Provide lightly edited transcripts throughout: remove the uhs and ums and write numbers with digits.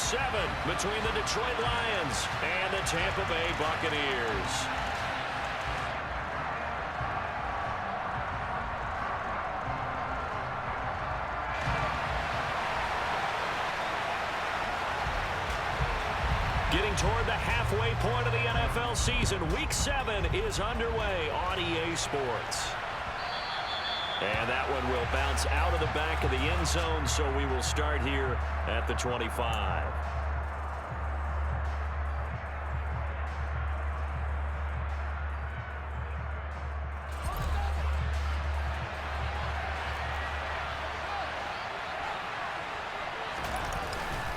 7 between the Detroit Lions and the Tampa Bay Buccaneers. Getting toward the halfway point of the NFL season, Week 7 is underway on EA Sports. And that one will bounce out of the back of the end zone, so we will start here at the 25.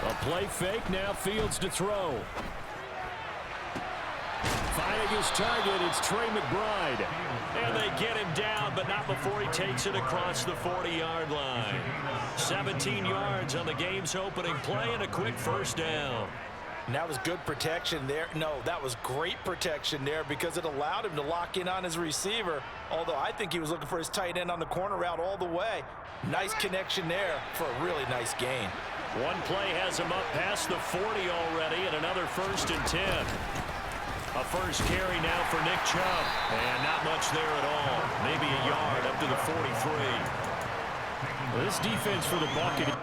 A play fake, now Fields to throw. Finding his target, it's Trey McBride. And they get him down, but not before he takes it across the 40-yard line. 17 yards on the game's opening play and a quick first down. And that was good protection there. No, that was great protection there because it allowed him to lock in on his receiver, although I think he was looking for his tight end on the corner route all the way. Nice connection there for a really nice gain. One play has him up past the 40 already, and another 1st and 10. A first carry now for Nick Chubb. And not much there at all. Maybe a yard up to the 43. Well, this defense for the Buccaneers.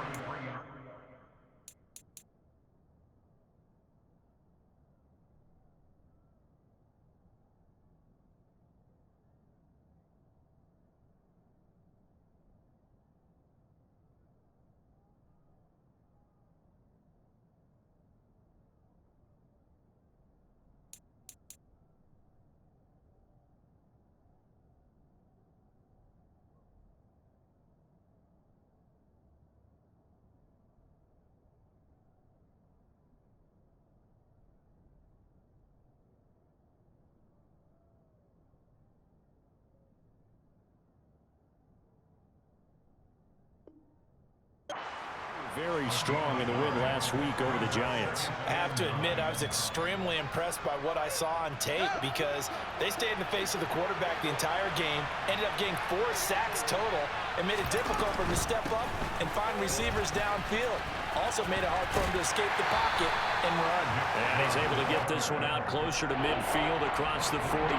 Very strong in the win last week over the Giants. I have to admit, I was extremely impressed by what I saw on tape because they stayed in the face of the quarterback the entire game, ended up getting 4 sacks total, and made it difficult for him to step up and find receivers downfield. Also made it hard for him to escape the pocket and run. And he's able to get this one out closer to midfield across the 45.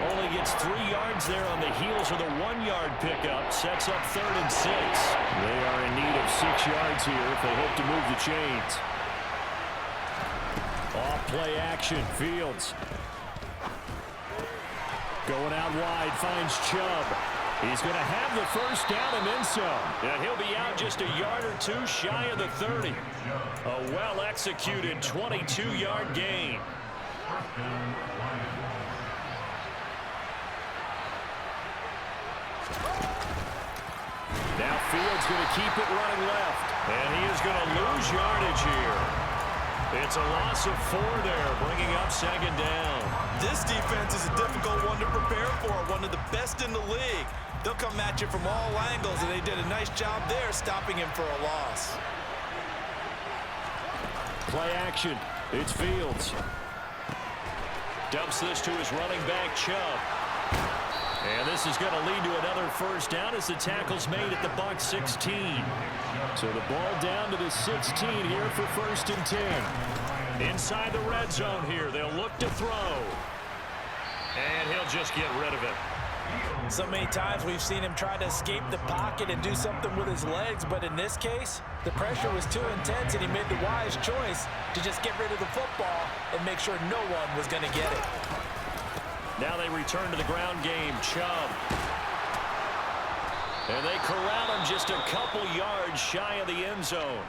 Only gets 3 yards there on the heels of the 1-yard pickup. Sets up 3rd and 6. They are in need of 6 yards here if they hope to move the chains. Off play action. Fields. Going out wide. Finds Chubb. He's going to have the first down and then some. And he'll be out just a yard or 2 shy of the 30. A well-executed 22-yard gain. Now Fields going to keep it running left. And he is going to lose yardage here. It's a loss of 4 there, bringing up 2nd down. This defense is a difficult one to prepare for, one of the best in the league. They'll come at you from all angles, and they did a nice job there stopping him for a loss. Play action. It's Fields. Dumps this to his running back, Chubb. And this is going to lead to another first down as the tackle's made at the Bucs 16. So the ball down to the 16 here for 1st and 10. Inside the red zone here. They'll look to throw. And he'll just get rid of it. So many times we've seen him try to escape the pocket and do something with his legs, but in this case, the pressure was too intense and he made the wise choice to just get rid of the football and make sure no one was going to get it. Now they return to the ground game. Chubb. And they corral him just a couple yards shy of the end zone.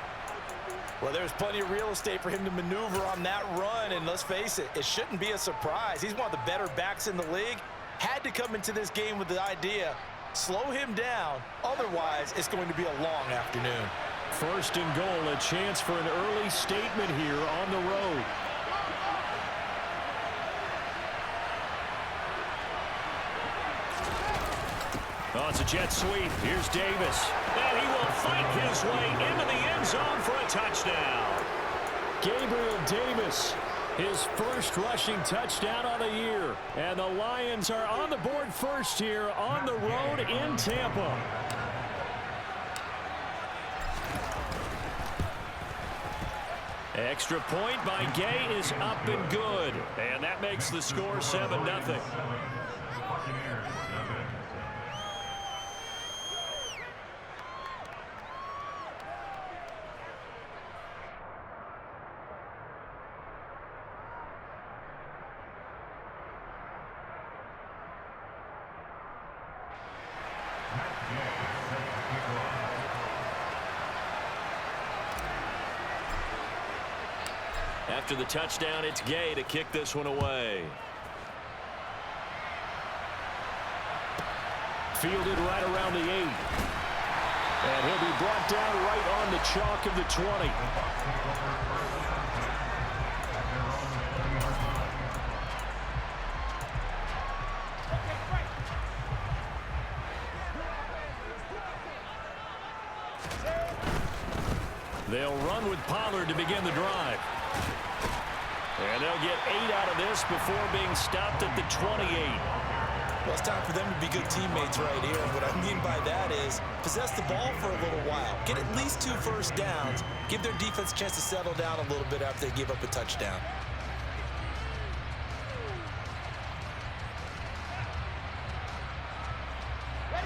Well, there's plenty of real estate for him to maneuver on that run, and let's face it, it shouldn't be a surprise. He's one of the better backs in the league. Had to come into this game with the idea, slow him down, otherwise it's going to be a long afternoon. 1st and goal, a chance for an early statement here on the road. Oh, it's a jet sweep. Here's Davis. And he will fight his way into the end zone for a touchdown. Gabriel Davis, his first rushing touchdown of the year. And the Lions are on the board first here on the road in Tampa. Extra point by Gay is up and good. And that makes the score 7-0. After the touchdown, it's Gay to kick this one away. Fielded right around the 8. And he'll be brought down right on the chalk of the 20. They'll run with Pollard to begin the drive. And they'll get 8 out of this before being stopped at the 28. Well, it's time for them to be good teammates right here. And what I mean by that is possess the ball for a little while. Get at least 2 first downs. Give their defense a chance to settle down a little bit after they give up a touchdown.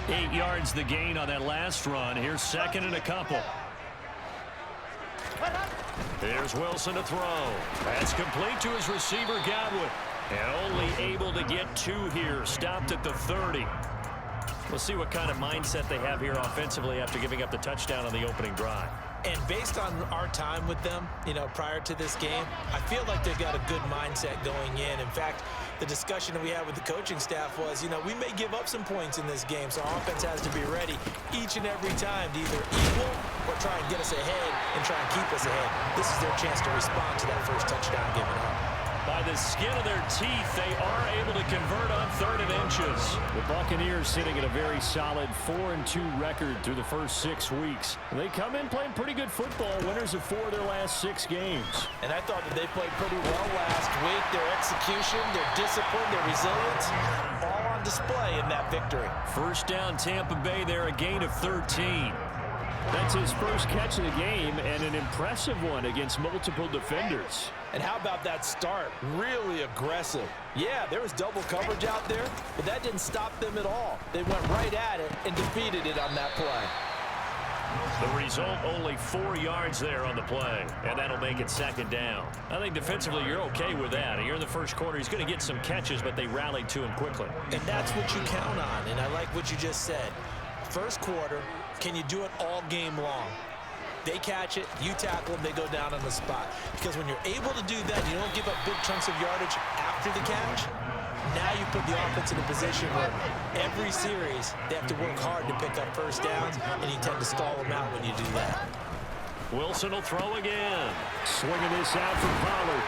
Eight yards the gain on that last run. Here's second and a couple. Here's Wilson to throw. That's complete to his receiver, Godwin. And only able to get 2 here. Stopped at the 30. We'll see what kind of mindset they have here offensively after giving up the touchdown on the opening drive. And based on our time with them, prior to this game, I feel like they've got a good mindset going in. In fact, the discussion that we had with the coaching staff was, we may give up some points in this game, so our offense has to be ready each and every time to either equal or try and get us ahead and try and keep us ahead. This is their chance to respond to that first touchdown given up. By the skin of their teeth, they are able to convert on 3rd and inches. The Buccaneers sitting at a very solid 4-2 record through the first 6 weeks. They come in playing pretty good football, winners of 4 of their last 6 games. And I thought that they played pretty well last week. Their execution, their discipline, their resilience, all on display in that victory. First down, Tampa Bay there, a gain of 13. That's his first catch of the game and an impressive one against multiple defenders. And how about that start? Really aggressive. Yeah, there was double coverage out there, but that didn't stop them at all. They went right at it and defeated it on that play. The result, only 4 yards there on the play, and that'll make it second down. I think defensively you're okay with that. Here in the first quarter, he's going to get some catches, but they rallied to him quickly. And that's what you count on, and I like what you just said. First quarter, can you do it all game long? They catch it, you tackle them, they go down on the spot. Because when you're able to do that, you don't give up big chunks of yardage after the catch. Now you put the offense in a position where every series they have to work hard to pick up first downs, and you tend to stall them out when you do that. Wilson will throw again. Swinging this out for Pollard.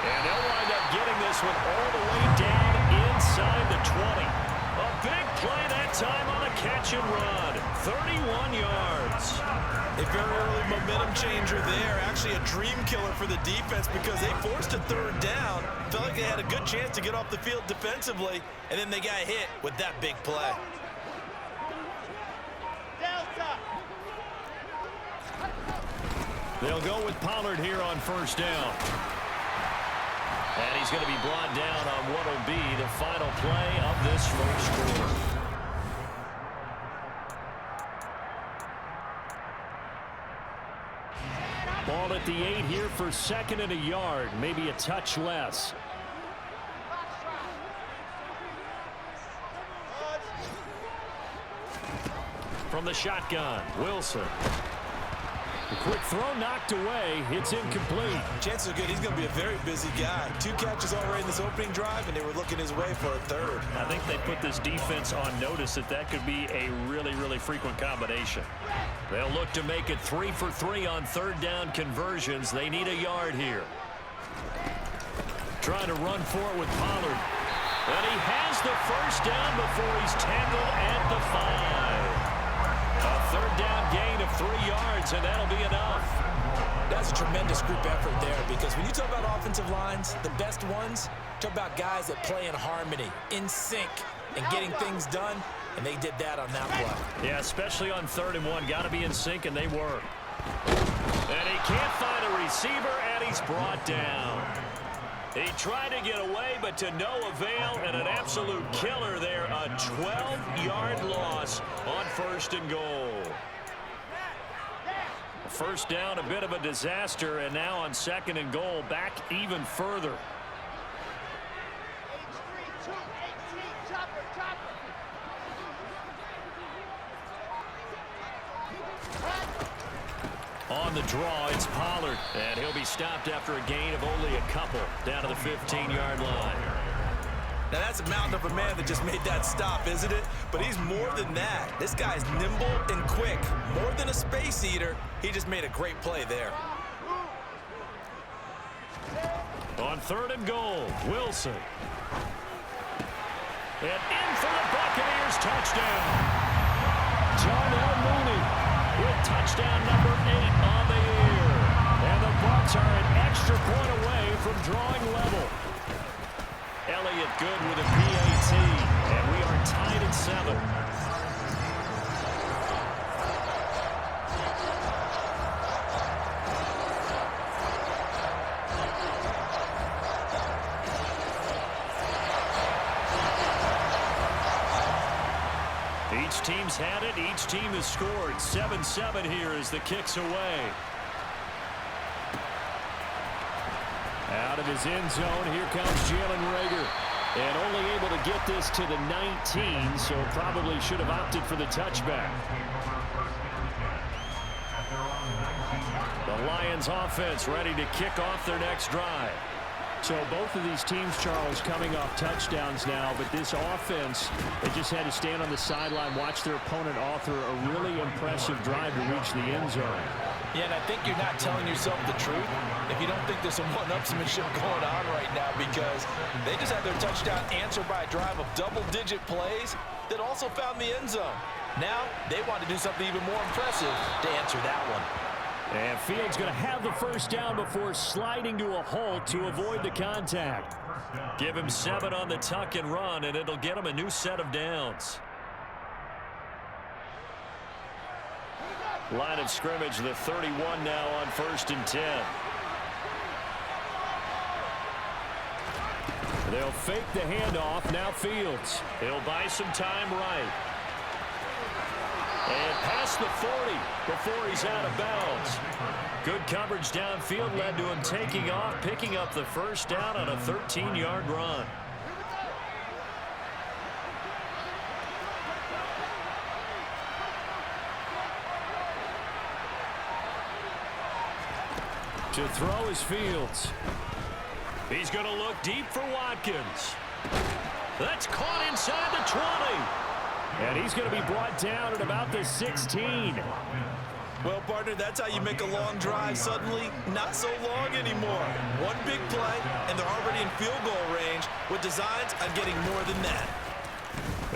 And they'll wind up getting this one all the way down inside the 20. A big play that time on a catch and run. 31 yards. A very early momentum changer there. Actually a dream killer for the defense because they forced a 3rd down. Felt like they had a good chance to get off the field defensively, and then they got hit with that big play. They'll go with Pollard here on first down. And he's going to be brought down on what will be the final play of this first quarter. Ball at the 8 here for 2nd and a yard, maybe a touch less. From the shotgun, Wilson. A quick throw knocked away. It's incomplete. Chances are good he's going to be a very busy guy. 2 catches already in this opening drive, and they were looking his way for a 3rd. I think they put this defense on notice that could be a really, really frequent combination. They'll look to make it 3 for 3 on 3rd down conversions. They need a yard here. Trying to run for it with Pollard. And he has the first down before he's tackled at the 5. A 3rd down gain of 3 yards, and that'll be enough. That's a tremendous group effort there because when you talk about offensive lines, the best ones, talk about guys that play in harmony, in sync, and getting things done. and they did that on that play. Yeah, especially on 3rd and 1. Got to be in sync, and they were. And he can't find a receiver, and he's brought down. He tried to get away, but to no avail, and an absolute killer there. A 12-yard loss on 1st and goal. First down, a bit of a disaster, and now on 2nd and goal, back even further. On the draw, it's Pollard, and he'll be stopped after a gain of only a couple down to the 15-yard line. Now, that's a mountain of a man that just made that stop, isn't it? But he's more than that. This guy's nimble and quick. More than a space eater, he just made a great play there. On 3rd and goal, Wilson. And in for the Buccaneers, touchdown. Darnell Mooney with touchdown number 8 on the year. And the Bucs are an extra point away from drawing level. Elliott good with a PAT, and we are tied at 7. Each team's had it. Each team has scored. 7-7 here as the kick's away. Out of his end zone, here comes Jalen Reagor. And only able to get this to the 19, so probably should have opted for the touchback. The Lions offense ready to kick off their next drive. So both of these teams, Charles, coming off touchdowns now, but this offense, they just had to stand on the sideline, watch their opponent author a really impressive drive to reach the end zone. Yeah, and I think you're not telling yourself the truth if you don't think there's some one-upsmanship going on right now, because they just had their touchdown answered by a drive of double-digit plays that also found the end zone. Now they want to do something even more impressive to answer that one. And Fields going to have the first down before sliding to a halt to avoid the contact. Give him 7 on the tuck and run, and it'll get him a new set of downs. Line of scrimmage, the 31 now on 1st and 10. They'll fake the handoff. Now Fields. He'll buy some time right. And past the 40 before he's out of bounds. Good coverage downfield led to him taking off, picking up the first down on a 13-yard run. To throw is Fields. He's going to look deep for Watkins. That's caught inside the 20. And he's going to be brought down at about the 16. Well, partner, that's how you make a long drive suddenly not so long anymore. One big play, and they're already in field goal range with designs on getting more than that.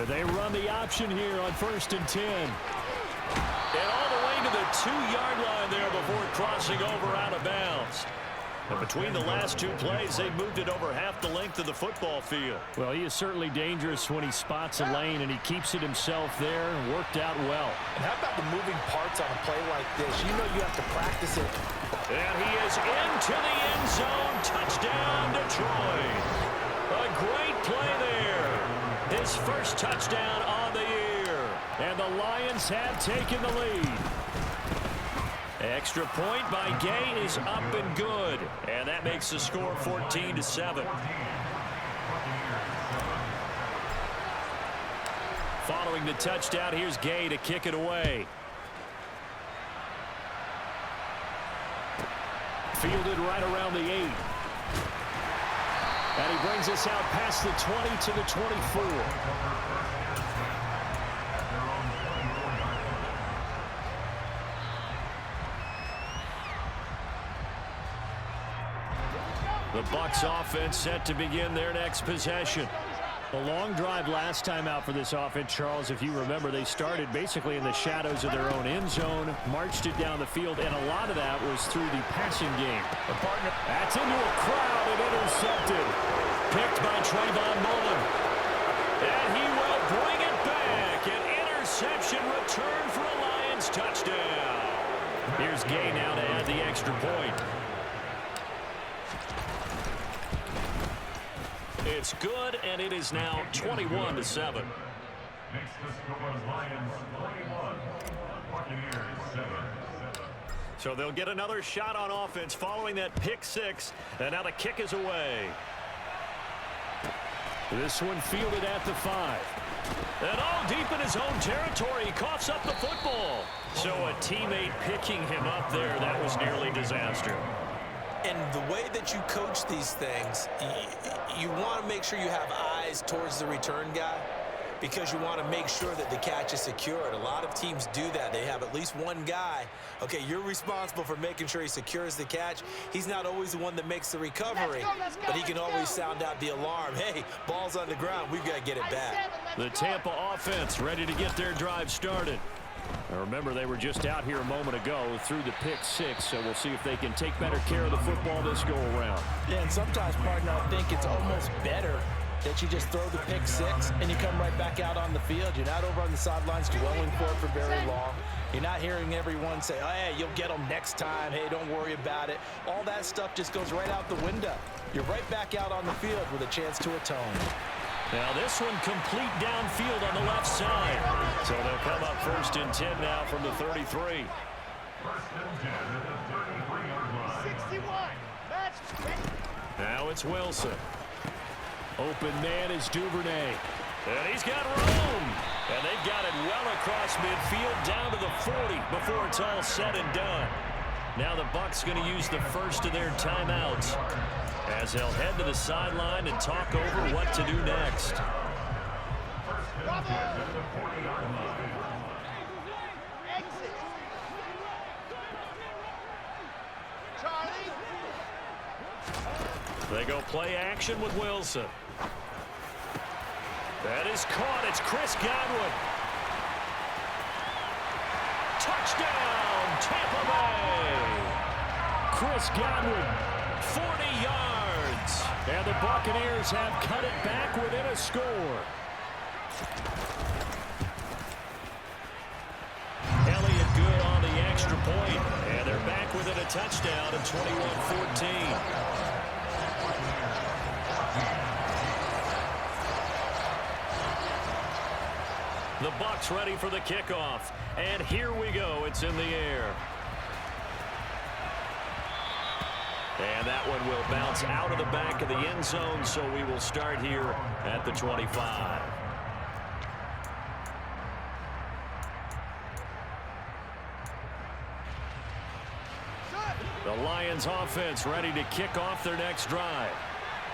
They run the option here on 1st and 10. And all the way to the 2-yard line there before crossing over out of bounds. And between the last 2 plays, they've moved it over half the length of the football field. Well, he is certainly dangerous when he spots a lane, and he keeps it himself there and worked out well. And how about the moving parts on a play like this? You know you have to practice it. And he is into the end zone. Touchdown, Detroit. A great play there. His first touchdown on the year. And the Lions have taken the lead. Extra point by Gay is up and good. And that makes the score 14-7. Following the touchdown, here's Gay to kick it away. Fielded right around the 8. And he brings us out past the 20 to the 24. The Bucs offense set to begin their next possession. A long drive last time out for this offense, Charles. If you remember, they started basically in the shadows of their own end zone, marched it down the field, and a lot of that was through the passing game. The partner, that's into a crowd and intercepted. Picked by Trayvon Mullen. And he will bring it back return for a Lions touchdown. Here's Gay now to add the extra point. It's good, and it is now 21-7. Next to score, Lions 21, Buccaneers 7. So they'll get another shot on offense following that pick six, and now the kick is away. This one fielded at the 5. And all deep in his own territory, he coughs up the football. So a teammate picking him up there, that was nearly disaster. And the way that you coach these things, you want to make sure you have eyes towards the return guy because you want to make sure that the catch is secured. A lot of teams do that. They have at least one guy. Okay, you're responsible for making sure he secures the catch. He's not always the one that makes the recovery, but he can always sound out the alarm. Hey, ball's on the ground. We've got to get it back. The Tampa offense ready to get their drive started. Now remember, they were just out here a moment ago through the pick six, so we'll see if they can take better care of the football this go-around. Yeah, and sometimes, partner, I think it's almost better that you just throw the pick six and you come right back out on the field. You're not over on the sidelines dwelling for it for very long. You're not hearing everyone say, oh, hey, you'll get them next time. Hey, don't worry about it. All that stuff just goes right out the window. You're right back out on the field with a chance to atone. Now this one complete downfield on the left side. So they'll come up 1st and 10 now from the 33. 1st and 10 at the 33-yard line. 61. Match ready. Now it's Wilson. Open man is Duvernay. And he's got room. And they've got it well across midfield down to the 40 before it's all said and done. Now the Bucs going to use the first of their timeouts as they'll head to the sideline and talk over what to do next. Exit. Charlie. They go play action with Wilson. That is caught. It's Chris Godwin. Touchdown, Tampa Bay. Chris Godwin, 40 yards. And the Buccaneers have cut it back within a score. Elliott good on the extra point. And they're back within a touchdown at 21-14. The Bucs ready for the kickoff. And here we go. It's in the air. And that one will bounce out of the back of the end zone, so we will start here at the 25. The Lions offense ready to kick off their next drive.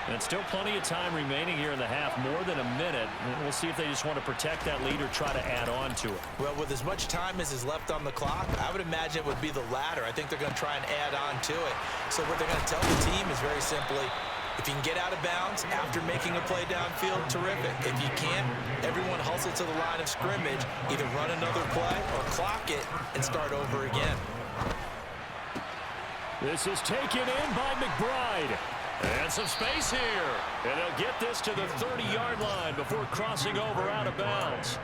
And still plenty of time remaining here in the half, more than a minute. We'll see if they just want to protect that lead or try to add on to it. Well, with as much time as is left on the clock, I would imagine it would be the latter. I think they're going to try and add on to it. So what they're going to tell the team is very simply, if you can get out of bounds after making a play downfield, terrific. If you can't, everyone hustle to the line of scrimmage, either run another play or clock it and start over again. This is taken in by McBride. And some space here. And they'll get this to the 30-yard line before crossing over out of bounds.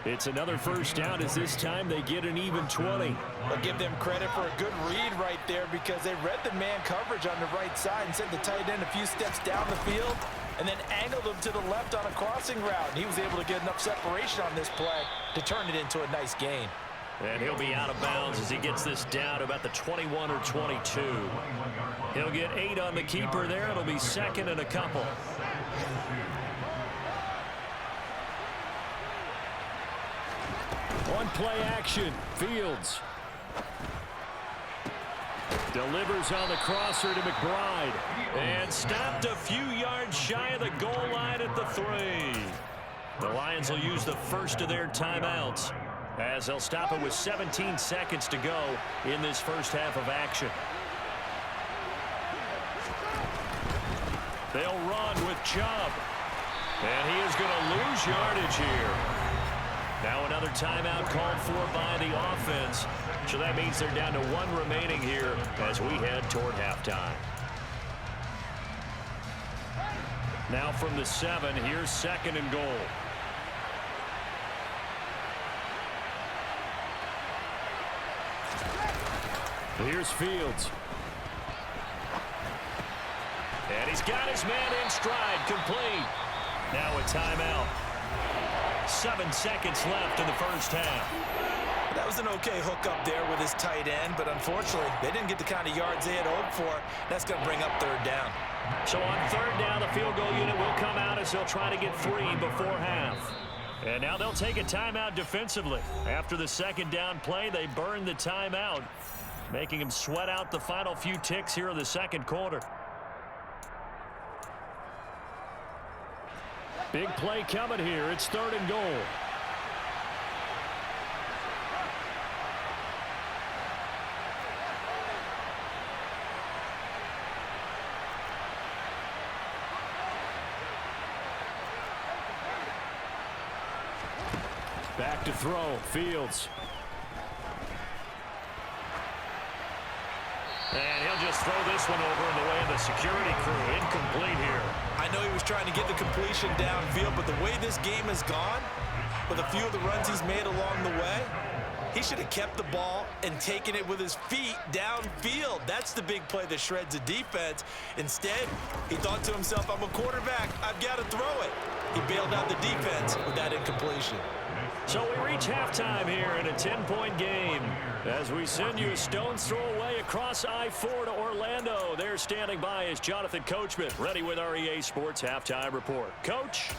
It's another first down as this time they get an even 20. I'll give them credit for a good read right there because they read the man coverage on the right side and sent the tight end a few steps down the field and then angled him to the left on a crossing route. And he was able to get enough separation on this play to turn it into a nice gain. And he'll be out of bounds as he gets this down to about the 21 or 22. He'll get 8 on the keeper there. It'll be second and a couple. On play action, Fields. Delivers on the crosser to McBride. And stopped a few yards shy of the goal line at the 3. The Lions will use the first of their timeouts, as they'll stop it with 17 seconds to go in this first half of action. They'll run with Chubb. And he is going to lose yardage here. Now another timeout called for by the offense. So that means they're down to 1 remaining here as we head toward halftime. Now from the 7, here's second and goal. Here's Fields. And he's got his man in stride, complete. Now a timeout. 7 seconds left in the first half. That was an okay hookup there with his tight end, but unfortunately, they didn't get the kind of yards they had hoped for. That's going to bring up third down. So on third down, the field goal unit will come out as they'll try to get 3 before half. And now they'll take a timeout defensively. After the second down play, they burn the timeout, making them sweat out the final few ticks here in the second quarter. Big play coming here. It's 3rd and goal. Back to throw. Fields. And he'll just throw this one over in the way of the security crew. Incomplete here. I know he was trying to get the completion downfield, but the way this game has gone, with a few of the runs he's made along the way, he should have kept the ball and taken it with his feet downfield. That's the big play that shreds a defense. Instead, he thought to himself, I'm a quarterback. I've got to throw it. He bailed out the defense with that incompletion. So we reach halftime here in a 10-point game as we send you a stone's throw away across I-4 to Orlando. There standing by is Jonathan Coachman, ready with our EA Sports Halftime Report. Coach?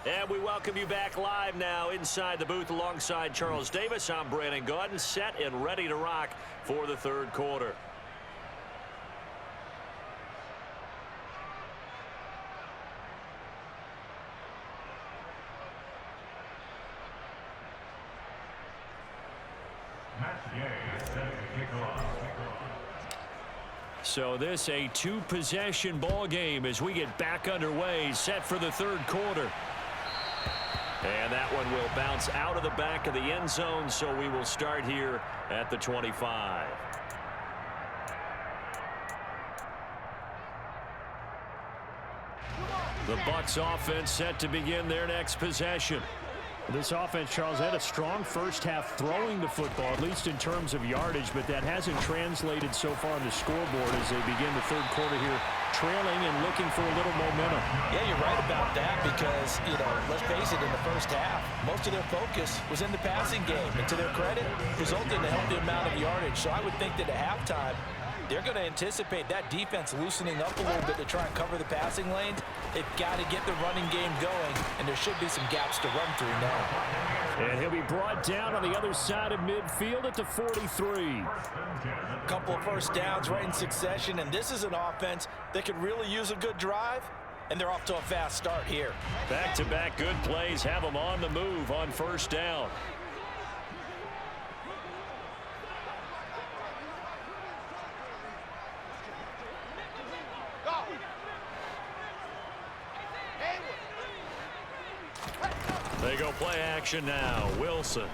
And we welcome you back live now inside the booth alongside Charles Davis. I'm Brandon Gaudin, set and ready to rock for the third quarter. So this a 2-possession ball game as we get back underway, set for the third quarter. And that one will bounce out of the back of the end zone, so we will start here at the 25. The Bucs offense set to begin their next possession. This offense, Charles, had a strong first half throwing the football, at least in terms of yardage, but that hasn't translated so far on the scoreboard as they begin the third quarter here, trailing and looking for a little momentum. Yeah, you're right about that because, let's face it, in the first half, most of their focus was in the passing game. And to their credit, resulted in a healthy amount of yardage. So I would think that at halftime, they're going to anticipate that defense loosening up a little bit to try and cover the passing lanes. They've got to get the running game going, and there should be some gaps to run through now. And he'll be brought down on the other side of midfield at the 43. A couple of first downs right in succession, and this is an offense that could really use a good drive, and they're off to a fast start here. Back-to-back good plays have them on the move on first down. They go play action now. Wilson.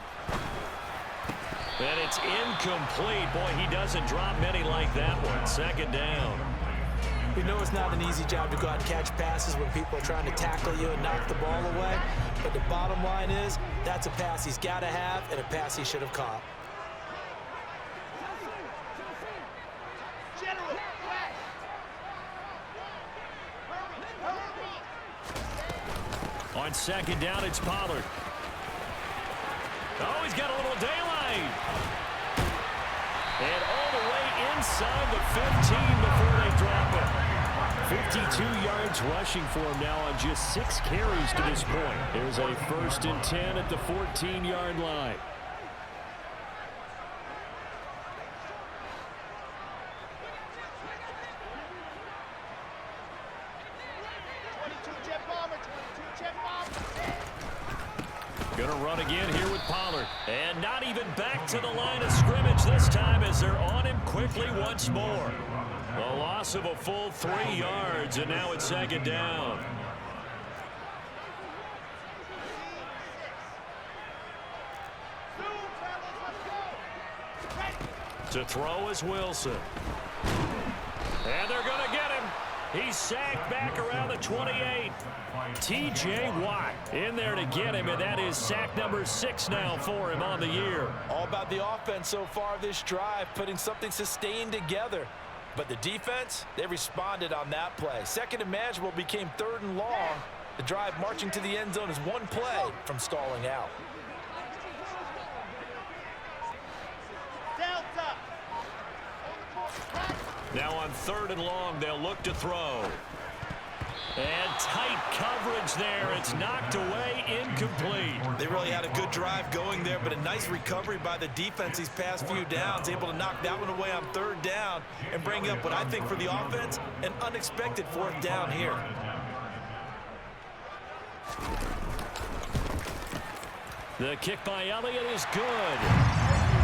And it's incomplete. Boy, he doesn't drop many like that one. Second down. We know it's not an easy job to go out and catch passes when people are trying to tackle you and knock the ball away. But the bottom line is, that's a pass he's got to have and a pass he should have caught. On second down, it's Pollard. Oh, he's got a little daylight. And all the way inside the 15 before they drop it. 52 yards rushing for him now on just 6 carries to this point. There's a 1st and 10 at the 14-yard line. Going to run again here with Pollard. And not even back to the line of scrimmage this time as they're on him quickly once more. A loss of a full 3 yards, and now it's second down. To throw is Wilson. And they're going to get him. He's sacked back around the 28. T.J. Watt in there to get him, and that is sack number 6 now for him on the year. All about the offense so far this drive, putting something sustained together. But the defense, they responded on that play. Second and manageable became 3rd and long. The drive marching to the end zone is one play from stalling out. Delta. Now on 3rd and long, they'll look to throw. And tight coverage there. It's knocked away, incomplete. They really had a good drive going there, but a nice recovery by the defense these past few downs, able to knock that one away on 3rd down and bring up what I think for the offense, an unexpected 4th down here. The kick by Elliott is good.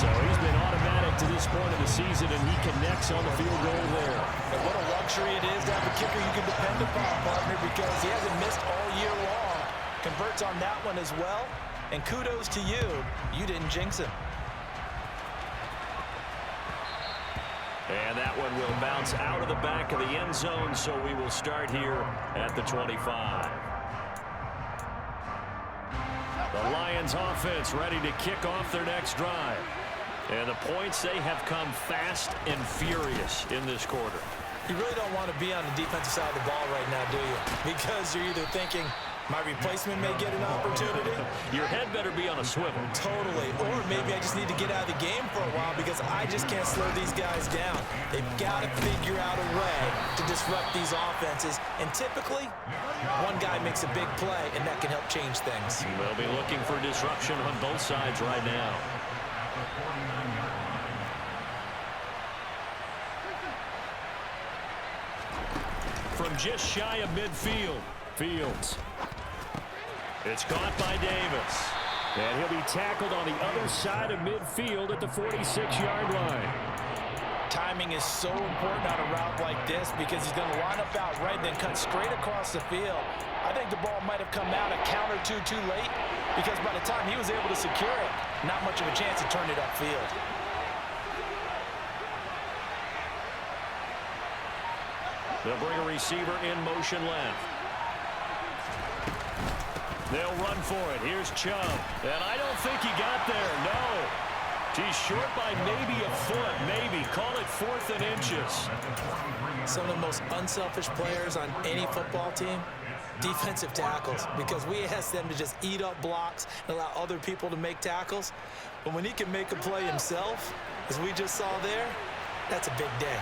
So he's been automatic to this point of the season, and he connects on the field goal there. And what a luxury it is to have a kicker you can depend upon, partner, because he hasn't missed all year long. Converts on that one as well. And kudos to you. You didn't jinx him. And that one will bounce out of the back of the end zone, so we will start here at the 25. The Lions offense ready to kick off their next drive. And the points, they have come fast and furious in this quarter. You really don't want to be on the defensive side of the ball right now, do you? Because you're either thinking, my replacement may get an opportunity. Your head better be on a swivel. Totally. Or maybe I just need to get out of the game for a while because I just can't slow these guys down. They've got to figure out a way to disrupt these offenses. And typically, one guy makes a big play, and that can help change things. They'll be looking for disruption on both sides right now. From just shy of midfield, Fields. It's caught by Davis. And he'll be tackled on the other side of midfield at the 46-yard line. Timing is so important on a route like this because he's going to line up out right and then cut straight across the field. I think the ball might have come out a count or two too late because by the time he was able to secure it, not much of a chance to turn it upfield. They'll bring a receiver in motion left. They'll run for it. Here's Chubb. And I don't think he got there. No. He's short by maybe a foot. Maybe. Call it 4th and inches. Some of the most unselfish players on any football team, defensive tackles, because we ask them to just eat up blocks and allow other people to make tackles. But when he can make a play himself, as we just saw there, that's a big day.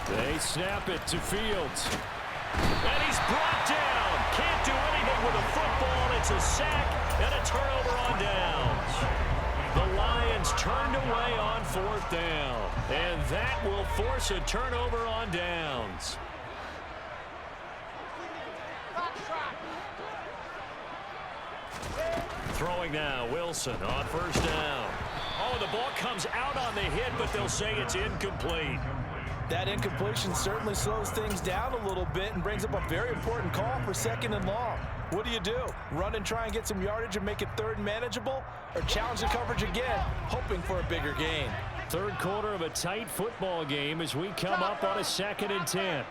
They snap it to Fields. And he's brought down. Can't do anything with a football. It's a sack and a turnover on downs. The Lions turned away on 4th down. And that will force a turnover on downs. Throwing now, Wilson on 1st down. Oh, the ball comes out on the hit, but they'll say it's incomplete. That incompletion certainly slows things down a little bit and brings up a very important call for 2nd and long. What do? Run and try and get some yardage and make it 3rd and manageable? Or challenge the coverage again, hoping for a bigger gain? 3rd quarter of a tight football game as we come up on a 2nd and 10.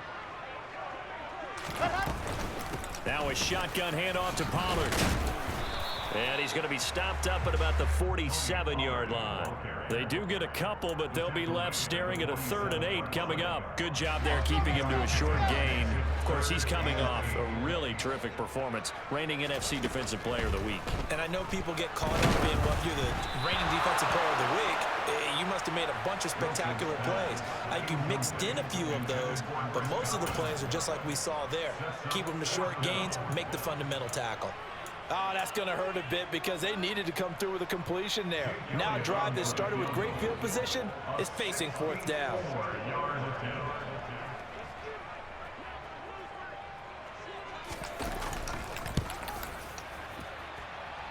Now a shotgun handoff to Pollard. And he's going to be stopped up at about the 47-yard line. They do get a couple, but they'll be left staring at a 3rd and 8 coming up. Good job there keeping him to a short gain. Of course, he's coming off a really terrific performance, reigning NFC Defensive Player of the Week. And I know people get caught up in what you're the reigning Defensive Player of the Week. You must have made a bunch of spectacular plays. I think you mixed in a few of those, but most of the plays are just like we saw there. Keep them to short gains, make the fundamental tackle. Oh, that's going to hurt a bit because they needed to come through with a completion there. Now a drive that started with great field position is facing 4th down.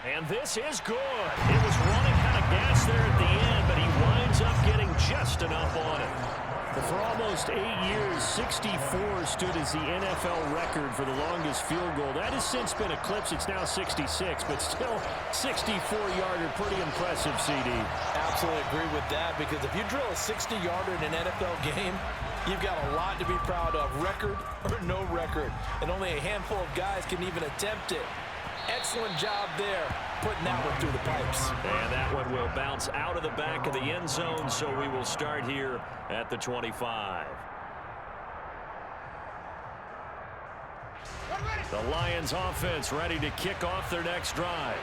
And this is good. It was running out of gas there at the end, but he winds up getting just enough on it. For almost 8 years, 64 stood as the NFL record for the longest field goal. That has since been eclipsed. It's now 66, but still 64-yarder. Pretty impressive, CD. Absolutely agree with that, because if you drill a 60-yarder in an NFL game, you've got a lot to be proud of, record or no record. And only a handful of guys can even attempt it. Excellent job there, putting that one through the pipes. And that one will bounce out of the back of the end zone, so we will start here at the 25. The Lions offense ready to kick off their next drive.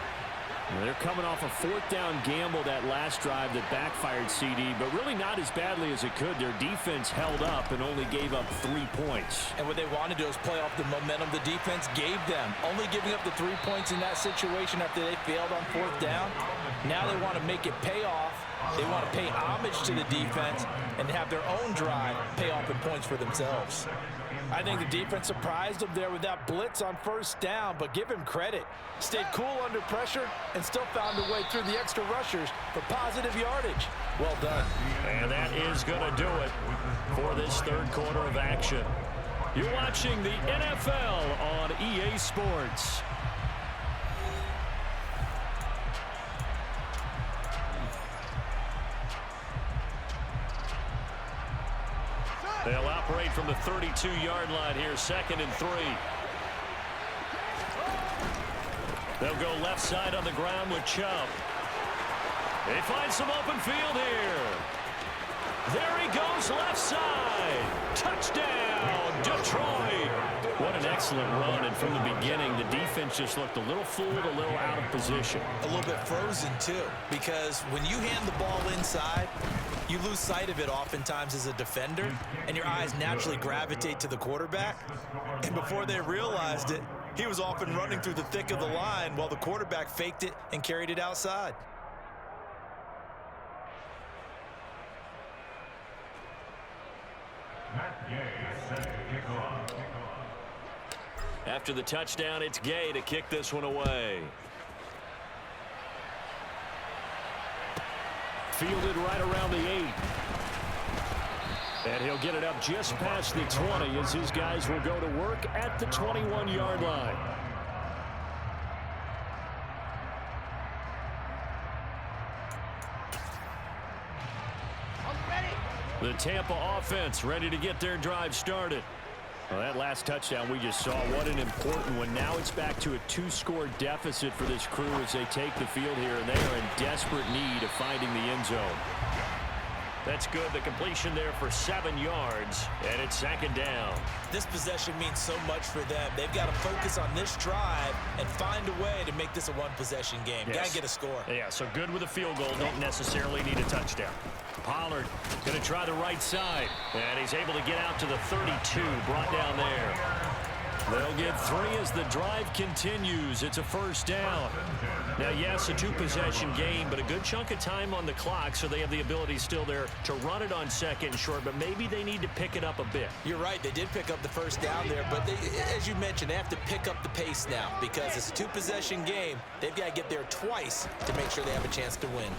They're coming off a fourth down gamble that last drive that backfired, CD, but really not as badly as it could. Their defense held up and only gave up 3 points. And what they wanted to do is play off the momentum the defense gave them. Only giving up the 3 points in that situation after they failed on fourth down. Now they want to make it pay off. They want to pay homage to the defense and have their own drive pay off in points for themselves. I think the defense surprised them there with that blitz on first down, but give him credit. Stayed cool under pressure and still found a way through the extra rushers for positive yardage. Well done. And that is going to do it for this third quarter of action. You're watching the NFL on EA Sports. They'll operate from the 32-yard line here, 2nd and 3. They'll go left side on the ground with Chubb. They find some open field here. There he goes, left side. Touchdown, Detroit. What an excellent run, and from the beginning, the defense just looked a little fooled, a little out of position. A little bit frozen, too, because when you hand the ball inside, you lose sight of it oftentimes as a defender, and your eyes naturally gravitate to the quarterback. And before they realized it, he was off and running through the thick of the line while the quarterback faked it and carried it outside. After the touchdown, it's Gay to kick this one away. Fielded right around the 8. And he'll get it up just past the 20 as his guys will go to work at the 21-yard line. The Tampa offense ready to get their drive started. Well, that last touchdown we just saw, what an important one. Now it's back to a 2-score deficit for this crew as they take the field here, and they are in desperate need of finding the end zone. That's good. The completion there for 7 yards, and it's 2nd down. This possession means so much for them. They've got to focus on this drive and find a way to make this a one-possession game. Yes. Got to get a score. Yeah, so good with a field goal. Don't necessarily need a touchdown. Pollard going to try the right side, and he's able to get out to the 32, brought down there. They'll get 3 as the drive continues. It's a first down. Now, yes, a 2-possession game, but a good chunk of time on the clock, so they have the ability still there to run it on 2nd and short, but maybe they need to pick it up a bit. You're right. They did pick up the first down there, but they, as you mentioned, they have to pick up the pace now because it's a 2-possession game. They've got to get there twice to make sure they have a chance to win.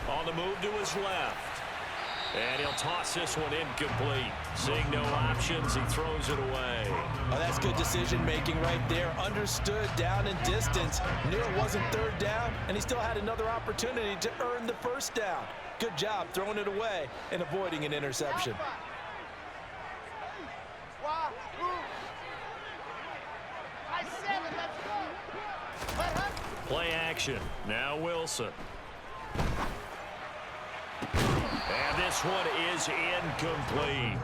On the move to his left. And he'll toss this one incomplete. Seeing no options, he throws it away. Oh, that's good decision-making right there. Understood down and distance. Knew it wasn't 3rd down, and he still had another opportunity to earn the first down. Good job throwing it away and avoiding an interception. Play action. Now Wilson. And this one is incomplete.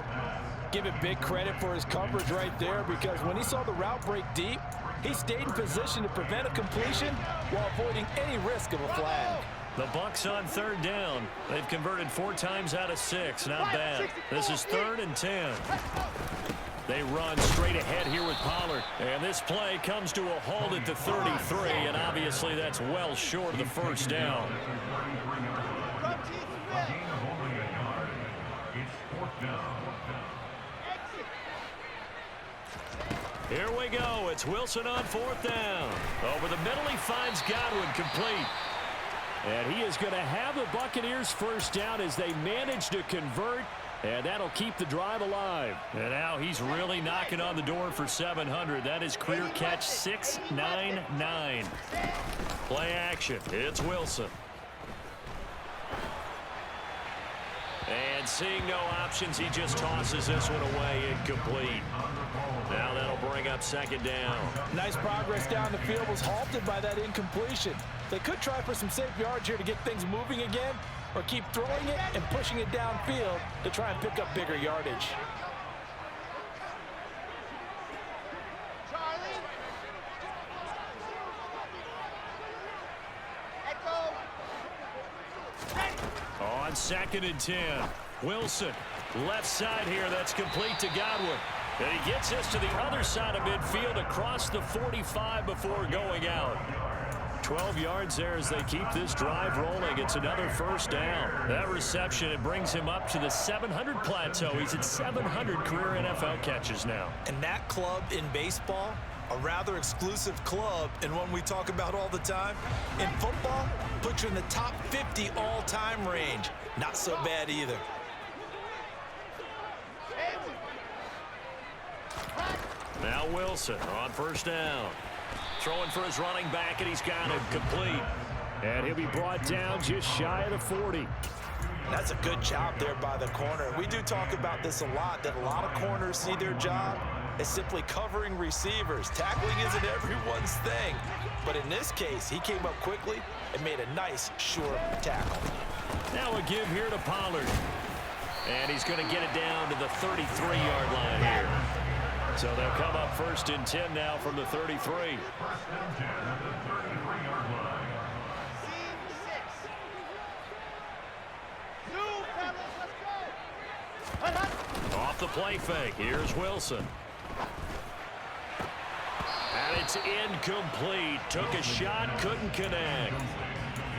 Give it big credit for his coverage right there, because when he saw the route break deep, he stayed in position to prevent a completion while avoiding any risk of a flag. The Bucs on 3rd down. They've converted 4 times out of 6. Not bad. This is 3rd and 10. They run straight ahead here with Pollard. And this play comes to a halt at the 33, and obviously that's well short of the first down. Here we go. It's Wilson on 4th down. Over the middle, he finds Godwin complete. And he is going to have the Buccaneers first down as they manage to convert. And that'll keep the drive alive. And now he's really knocking on the door for 700. That is career catch 699. Play action. It's Wilson. And seeing no options, he just tosses this one away, incomplete. Now that'll bring up second down. Nice progress down the field was halted by that incompletion. They could try for some safe yards here to get things moving again, or keep throwing it and pushing it downfield to try and pick up bigger yardage. Charlie. Echo. On 2nd and 10. Wilson, left side here. That's complete to Godwin. And he gets this to the other side of midfield across the 45 before going out. 12 yards there as they keep this drive rolling. It's another first down. That reception, it brings him up to the 700 plateau. He's at 700 career NFL catches now. And that club in baseball, a rather exclusive club and one we talk about all the time. In football, puts you in the top 50 all-time range. Not so bad either. Now Wilson on first down. Throwing for his running back, and he's got it complete. And he'll be brought down just shy of the 40. That's a good job there by the corner. We do talk about this a lot, that a lot of corners see their job as simply covering receivers. Tackling isn't everyone's thing. But in this case, he came up quickly and made a nice, sure tackle. Now a give here to Pollard. And he's going to get it down to the 33-yard line here. So they'll come up 1st and 10 now from the 33. 1st and 10 at the 33-yard line. Off the play fake. Here's Wilson. And it's incomplete. Took a shot, couldn't connect.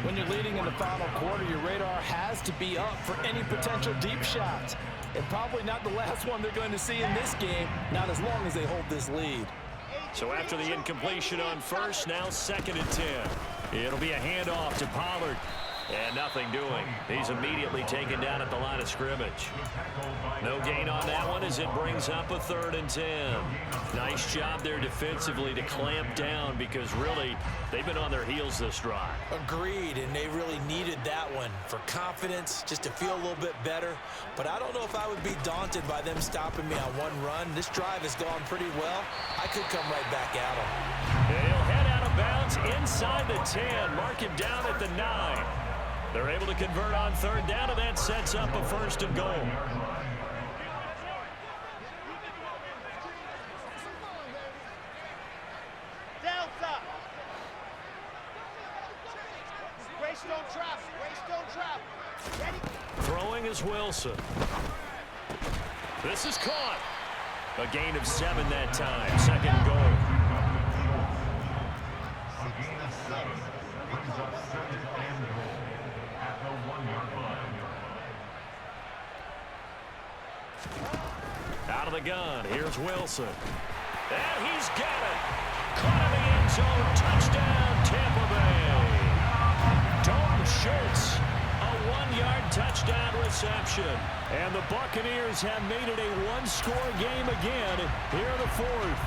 When you're leading in the final quarter, your radar has to be up for any potential deep shots. And probably not the last one they're going to see in this game, not as long as they hold this lead. So after the incompletion on first, now 2nd and 10. It'll be a handoff to Pollard. And nothing doing. He's immediately taken down at the line of scrimmage. No gain on that one as it brings up a 3rd and 10. Nice job there defensively to clamp down because really they've been on their heels this drive. Agreed, and they really needed that one for confidence, just to feel a little bit better. But I don't know if I would be daunted by them stopping me on one run. This drive has gone pretty well. I could come right back at them. And he'll head out of bounds inside the 10. Mark him down at the 9. They're able to convert on 3rd down, and that sets up a 1st and goal. Delta. Grace don't trap. Grace don't trap. Ready? Throwing is Wilson. This is caught. A gain of 7 that time. 2nd goal. A gain of 7 brings up 2nd and goal at the 1-yard line. Out of the gun, here's Wilson. And he's got it. Caught in the end zone. Touchdown, Tampa Bay. Dalton Schultz, a 1-yard touchdown reception. And the Buccaneers have made it a 1-score game again here in the 4th.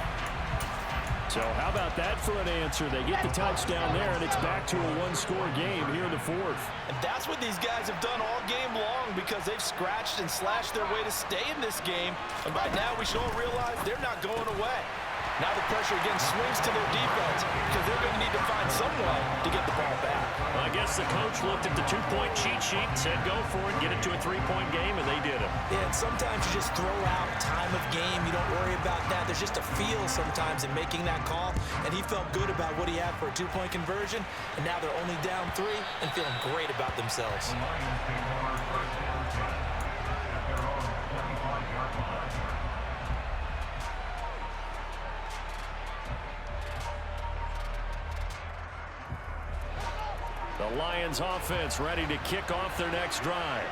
So how about that for an answer? They get the touchdown there, and it's back to a 1-score game here in the 4th. And that's what these guys have done all game long because they've scratched and slashed their way to stay in this game. And by now we should all realize they're not going away. Now the pressure again swings to their defense because they're going to need to find some way to get the ball back. Well, I guess the coach looked at the 2-point cheat sheet and said go for it, get it to a 3-point game, and they did it. Yeah, and sometimes you just throw out time of game. You don't worry about that. There's just a feel sometimes in making that call, and he felt good about what he had for a 2-point conversion, and now they're only down 3 and feeling great about themselves. The Lions take over 1st and 10 at their own 25-yard line. The Lions offense ready to kick off their next drive.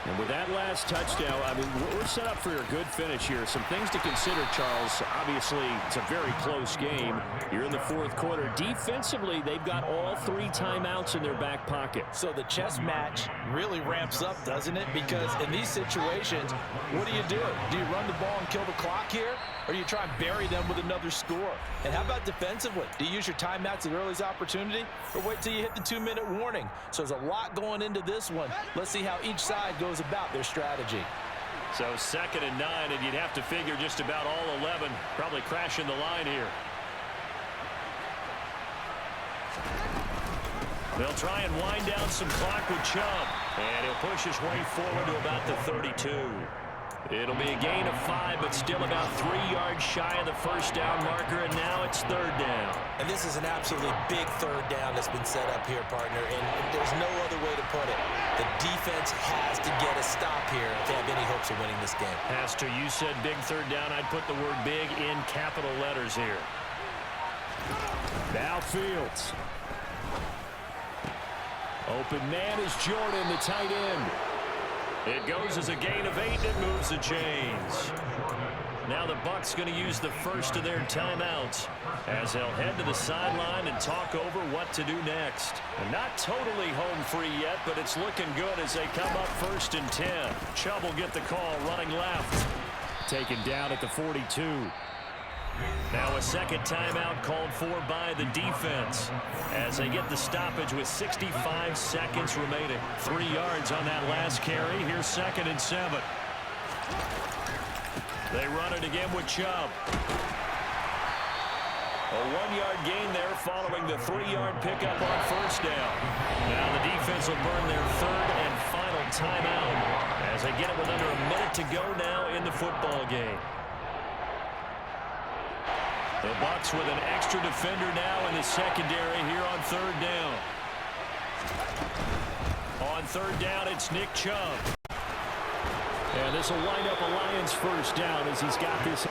And with that last touchdown, I mean, we're set up for a good finish here. Some things to consider, Charles. Obviously, it's a very close game. You're in the fourth quarter. Defensively, they've got all 3 timeouts in their back pocket. So the chess match really ramps up, doesn't it? Because in these situations, what do? Do you run the ball and kill the clock here? Or do you try and bury them with another score? And how about defensively? Do you use your timeouts at earliest opportunity? Or wait till you hit the 2-minute warning? So there's a lot going into this one. Let's see how each side goes about their strategy. So 2nd and 9, and you'd have to figure just about all 11 probably crashing the line here. They'll try and wind down some clock with Chubb. And he'll push his way forward to about the 32. It'll be a gain of 5, but still about 3 yards shy of the first down marker, and now it's 3rd down. And this is an absolutely big 3rd down that's been set up here, partner, and there's no other way to put it. The defense has to get a stop here if they have any hopes of winning this game. Pastor, you said big 3rd down. I'd put the word big in capital letters here. Now Fields. Open man is Jordan, the tight end. It goes as a gain of 8, and it moves the chains. Now the Bucs going to use the first of their timeouts as they'll head to the sideline and talk over what to do next. And not totally home free yet, but it's looking good as they come up 1st and 10. Chubb will get the call running left. Taken down at the 42. Now a 2nd timeout called for by the defense as they get the stoppage with 65 seconds remaining. 3 yards on that last carry. Here's 2nd and 7. They run it again with Chubb. A 1-yard gain there following the 3-yard pickup on 1st down. Now the defense will burn their 3rd and final timeout as they get it with under a minute to go now in the football game. The Bucs with an extra defender now in the secondary here on 3rd down. On 3rd down, it's Nick Chubb. And this will wind up a Lions 1st down as he's got this